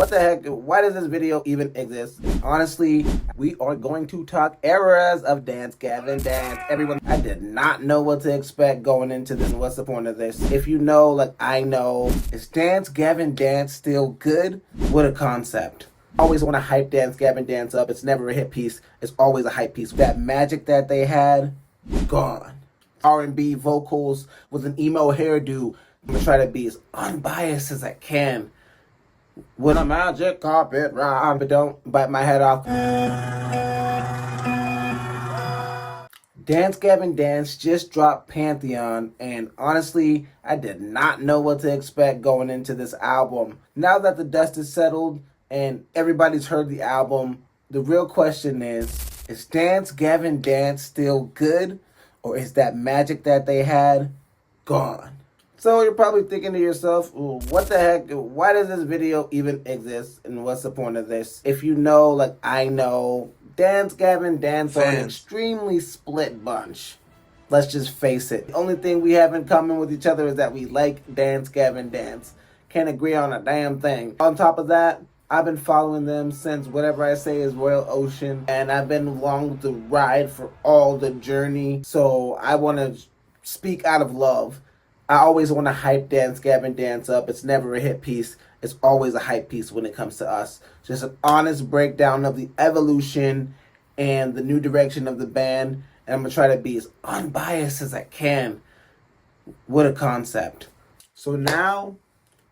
What the heck? Why does this video even exist? Honestly, we are going to talk eras of Dance Gavin Dance. Everyone, I did not know what to expect going into this. What's the point of this? If you know, like I know, is Dance Gavin Dance still good? What a concept. I always want to hype Dance Gavin Dance up. It's never a hit piece. It's always a hype piece. That magic that they had, gone. R&B vocals with an emo hairdo. I'm gonna try to be as unbiased as I can. With a magic carpet ride, but don't bite my head off. Dance Gavin Dance just dropped Pantheon, and honestly, I did not know what to expect going into this album. Now that the dust is settled and everybody's heard the album, the real question is Dance Gavin Dance still good? Or is that magic that they had gone? So you're probably thinking to yourself, what the heck? Why does this video even exist? And what's the point of this? If you know, like I know, Dance Gavin Dance are an extremely split bunch. Let's just face it. The only thing we have in common with each other is that we like Dance Gavin Dance. Can't agree on a damn thing. On top of that, I've been following them since whatever I say is Royal Ocean, and I've been along the ride for all the journey. So I want to speak out of love. I always want to hype Dance Gavin Dance up. It's never a hit piece. It's always a hype piece when it comes to us. Just an honest breakdown of the evolution and the new direction of the band. And I'm going to try to be as unbiased as I can. What a concept. So now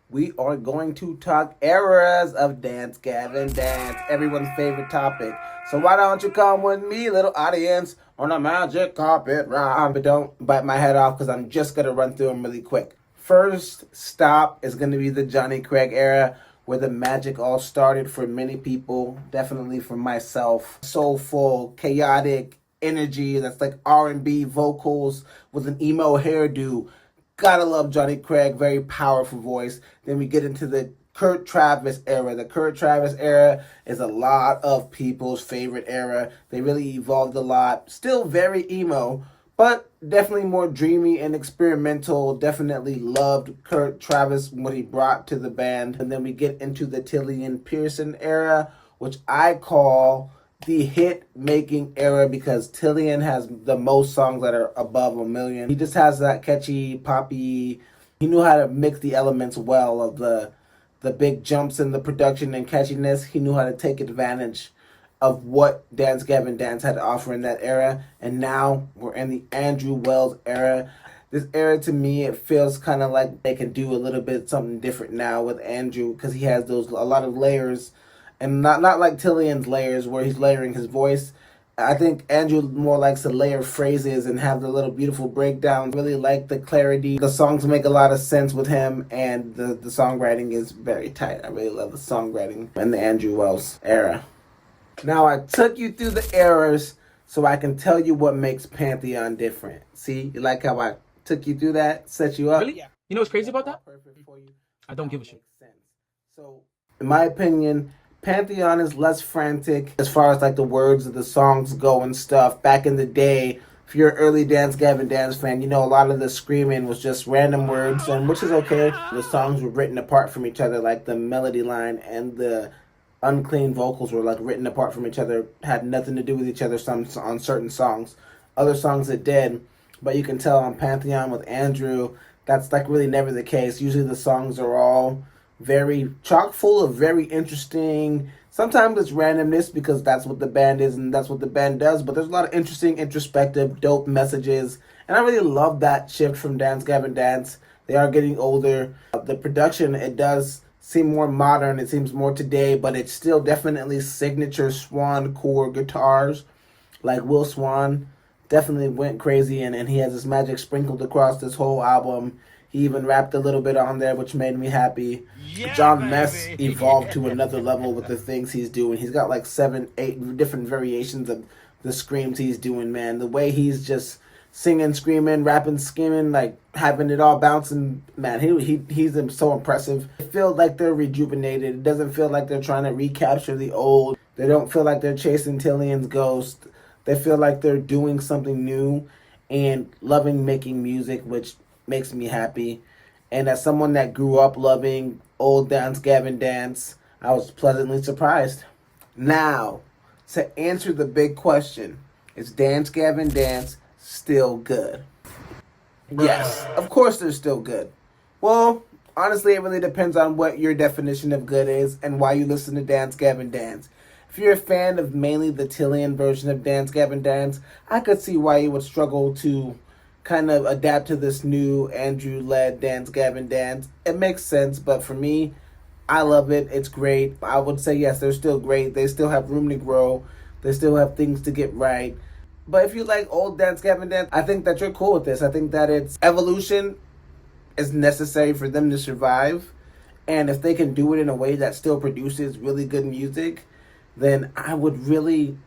we are going to talk eras of Dance Gavin Dance, everyone's favorite topic. So why don't you come with me, little audience, on a magic carpet ride? But don't bite my head off because I'm just going to run through them really quick. First stop is going to be the Jonny Craig era, where the magic all started for many people, definitely for myself. Soulful, chaotic energy that's like R&B vocals with an emo hairdo. Gotta love Jonny Craig, very powerful voice. Then we get into the Kurt Travis era. The Kurt Travis era is a lot of people's favorite era. They really evolved a lot. Still very emo, but definitely more dreamy and experimental. Definitely loved Kurt Travis, what he brought to the band. And then we get into the Tilian Pearson era, which I call the hit-making era because Tilian has the most songs that are above 1 million. He just has that catchy, poppy. He knew how to mix the elements well of the big jumps in the production and catchiness. He knew how to take advantage of what Dance Gavin Dance had to offer in that era. And now we're in the Andrew Wells era. This era, to me, it feels kind of like they can do a little bit something different now with Andrew because he has a lot of layers. And not like Tilian's layers where he's layering his voice. I think Andrew more likes to layer phrases and have the little beautiful breakdowns. Really like the clarity. The songs make a lot of sense with him, and the songwriting is very tight. I really love the songwriting in the Andrew Wells era. Now I took you through the eras so I can tell you what makes Pantheon different. See, you like how I took you through that, set you up? Really? You know what's crazy about that? I don't give a shit. So, in my opinion, Pantheon is less frantic as far as like the words of the songs go and stuff. Back in the day, if you're an early Dance Gavin Dance fan, you know a lot of the screaming was just random words, and which is okay. The songs were written apart from each other, like the melody line and the unclean vocals were like written apart from each other, had nothing to do with each other on certain songs. Other songs it did, but you can tell on Pantheon with Andrew, that's like really never the case. Usually the songs are all very chock full of very interesting. Sometimes it's randomness because that's what the band is and that's what the band does, but there's a lot of interesting, introspective, dope messages. And I really love that shift from Dance Gavin Dance. They are getting older. The production, it does seem more modern. It seems more today, but it's still definitely signature Swan core guitars. Like Will Swan definitely went crazy, and he has this magic sprinkled across this whole album. He even rapped a little bit on there, which made me happy. Yeah, John Mess evolved to another level with the things he's doing. He's got like 7, 8 different variations of the screams he's doing, man. The way he's just singing, screaming, rapping, scheming, like having it all bouncing, man, he's so impressive. It feels like they're rejuvenated. It doesn't feel like they're trying to recapture the old. They don't feel like they're chasing Tilian's ghost. They feel like they're doing something new and loving making music, which makes me happy. And as someone that grew up loving old Dance Gavin Dance, I was pleasantly surprised. Now, to answer the big question, is Dance Gavin Dance still good? Yes, of course they're still good. Well, honestly, it really depends on what your definition of good is and why you listen to Dance Gavin Dance. If you're a fan of mainly the Tilian version of Dance Gavin Dance, I could see why you would struggle to kind of adapt to this new Andrew led Dance Gavin Dance. It makes sense, but for me, I love it. It's great. I would say yes, they're still great. They still have room to grow. They still have things to get right. But if you like old Dance Gavin Dance, I think that you're cool with this. I think that it's evolution is necessary for them to survive. And if they can do it in a way that still produces really good music, then I would really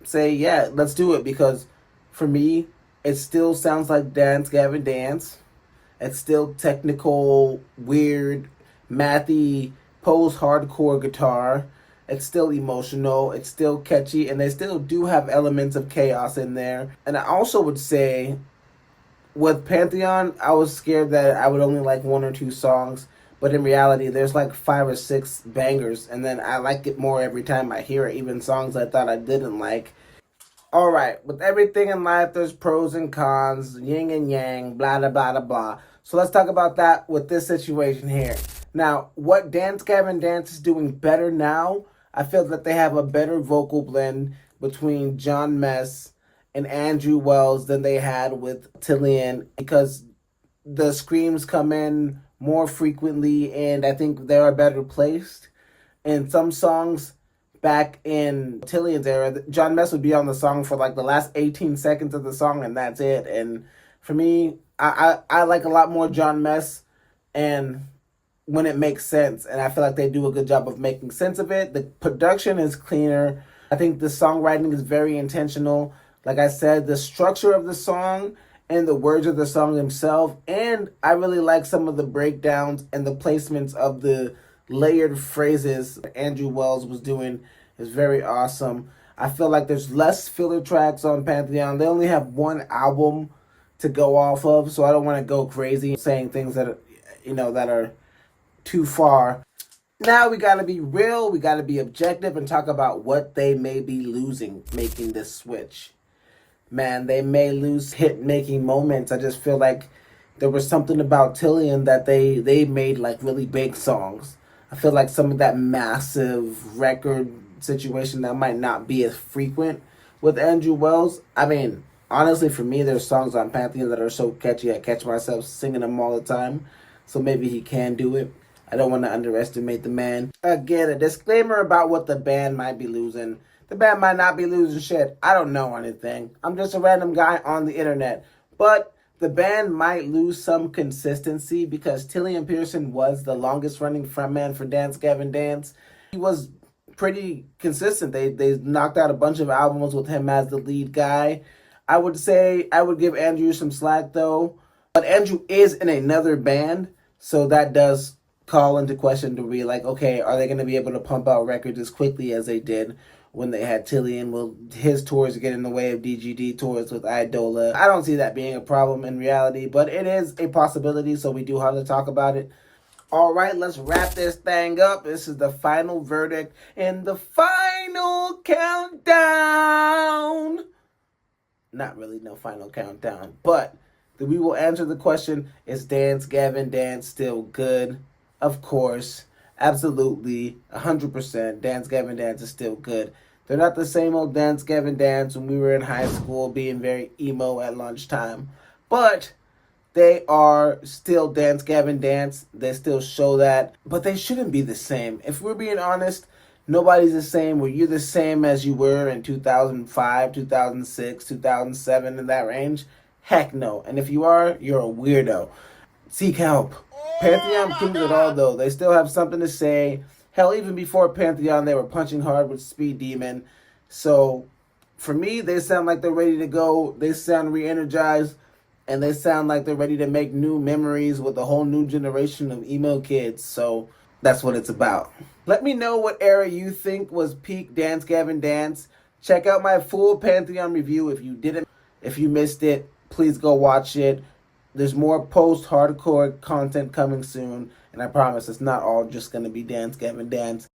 say, yeah, let's do it. Because for me, it still sounds like Dance Gavin Dance. It's still technical, weird, mathy, post-hardcore guitar. It's still emotional. It's still catchy. And they still do have elements of chaos in there. And I also would say with Pantheon, I was scared that I would only like one or two songs, but in reality, there's like 5 or 6 bangers, and then I like it more every time I hear it, even songs I thought I didn't like. All right, with everything in life, there's pros and cons, yin and yang, blah, blah, blah, blah, blah. So let's talk about that with this situation here. Now, what Dance Gavin Dance is doing better now, I feel that they have a better vocal blend between John Mess and Andrew Wells than they had with Tilian because the screams come in more frequently and I think they are better placed. In some songs back in Tilian's era, John Mess would be on the song for like the last 18 seconds of the song and that's it. And for me, I like a lot more John Mess and when it makes sense. And I feel like they do a good job of making sense of it. The production is cleaner. I think the songwriting is very intentional. Like I said, the structure of the song and the words of the song themselves. And I really like some of the breakdowns and the placements of the layered phrases Andrew Wells was doing is very awesome. I feel like there's less filler tracks on Pantheon. They only have one album to go off of, so I don't want to go crazy saying things that are, that are too far. Now we gotta be real, we gotta be objective and talk about what they may be losing making this switch. Man, they may lose hit making moments. I just feel like there was something about Tilian that they made like really big songs. I feel like some of that massive record situation that might not be as frequent with Andrew Wells. I mean, honestly, for me, there's songs on Pantheon that are so catchy, I catch myself singing them all the time. So maybe he can do it. I don't want to underestimate the man. Again, a disclaimer about what the band might be losing. The band might not be losing shit. I don't know anything. I'm just a random guy on the internet. But the band might lose some consistency because Tilian Pearson was the longest running frontman for Dance Gavin Dance. He was pretty consistent. They knocked out a bunch of albums with him as the lead guy. I would say I would give Andrew some slack though. But Andrew is in another band, so that does call into question to be like, okay, are they going to be able to pump out records as quickly as they did when they had Tilian? Will his tours get in the way of DGD tours with Idola? I don't see that being a problem in reality, but it is a possibility, so we do have to talk about it. All right, let's wrap this thing up. This is the final verdict and the final countdown. Not really no final countdown, but we will answer the question, is Dance Gavin Dance still good? Of course, absolutely, 100%. Dance Gavin Dance is still good. They're not the same old Dance Gavin Dance when we were in high school being very emo at lunchtime. But they are still Dance Gavin Dance. They still show that. But they shouldn't be the same. If we're being honest, nobody's the same. Were you the same as you were in 2005, 2006, 2007, in that range? Heck no. And if you are, you're a weirdo. Seek help. Pantheon proves it all, though. They still have something to say. Hell, even before Pantheon, they were punching hard with Speed Demon. So, for me, they sound like they're ready to go. They sound re-energized. And they sound like they're ready to make new memories with a whole new generation of emo kids. So, that's what it's about. Let me know what era you think was peak Dance Gavin Dance. Check out my full Pantheon review if you didn't. If you missed it, please go watch it. There's more post-hardcore content coming soon, and I promise it's not all just going to be Dance Gavin Dance.